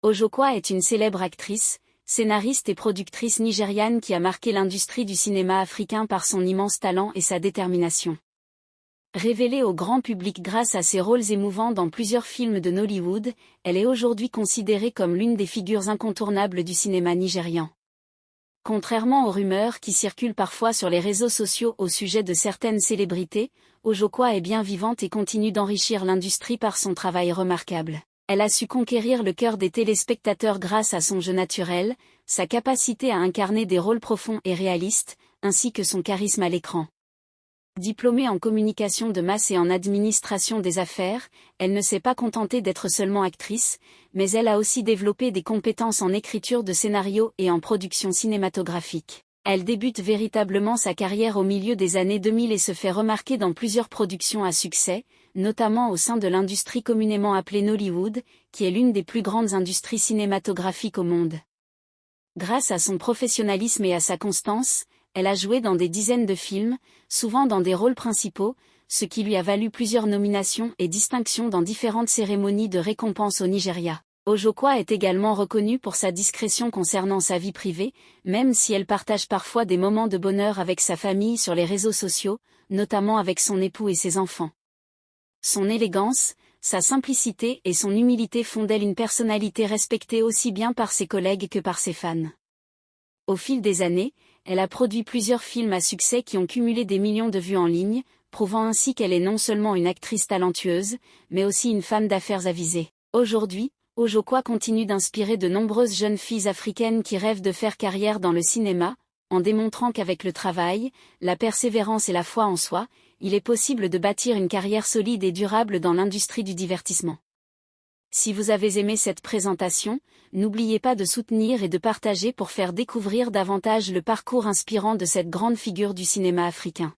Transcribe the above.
Ojokwa est une célèbre actrice, scénariste et productrice nigériane qui a marqué l'industrie du cinéma africain par son immense talent et sa détermination. Révélée au grand public grâce à ses rôles émouvants dans plusieurs films de Nollywood, elle est aujourd'hui considérée comme l'une des figures incontournables du cinéma nigérian. Contrairement aux rumeurs qui circulent parfois sur les réseaux sociaux au sujet de certaines célébrités, Ojokwa est bien vivante et continue d'enrichir l'industrie par son travail remarquable. Elle a su conquérir le cœur des téléspectateurs grâce à son jeu naturel, sa capacité à incarner des rôles profonds et réalistes, ainsi que son charisme à l'écran. Diplômée en communication de masse et en administration des affaires, elle ne s'est pas contentée d'être seulement actrice, mais elle a aussi développé des compétences en écriture de scénarios et en production cinématographique. Elle débute véritablement sa carrière au milieu des années 2000 et se fait remarquer dans plusieurs productions à succès, notamment au sein de l'industrie communément appelée Nollywood, qui est l'une des plus grandes industries cinématographiques au monde. Grâce à son professionnalisme et à sa constance, elle a joué dans des dizaines de films, souvent dans des rôles principaux, ce qui lui a valu plusieurs nominations et distinctions dans différentes cérémonies de récompense au Nigeria. Ojokwa est également reconnue pour sa discrétion concernant sa vie privée, même si elle partage parfois des moments de bonheur avec sa famille sur les réseaux sociaux, notamment avec son époux et ses enfants. Son élégance, sa simplicité et son humilité font d'elle une personnalité respectée aussi bien par ses collègues que par ses fans. Au fil des années, elle a produit plusieurs films à succès qui ont cumulé des millions de vues en ligne, prouvant ainsi qu'elle est non seulement une actrice talentueuse, mais aussi une femme d'affaires avisée. Aujourd'hui, Ojokwa continue d'inspirer de nombreuses jeunes filles africaines qui rêvent de faire carrière dans le cinéma, en démontrant qu'avec le travail, la persévérance et la foi en soi, il est possible de bâtir une carrière solide et durable dans l'industrie du divertissement. Si vous avez aimé cette présentation, n'oubliez pas de soutenir et de partager pour faire découvrir davantage le parcours inspirant de cette grande figure du cinéma africain.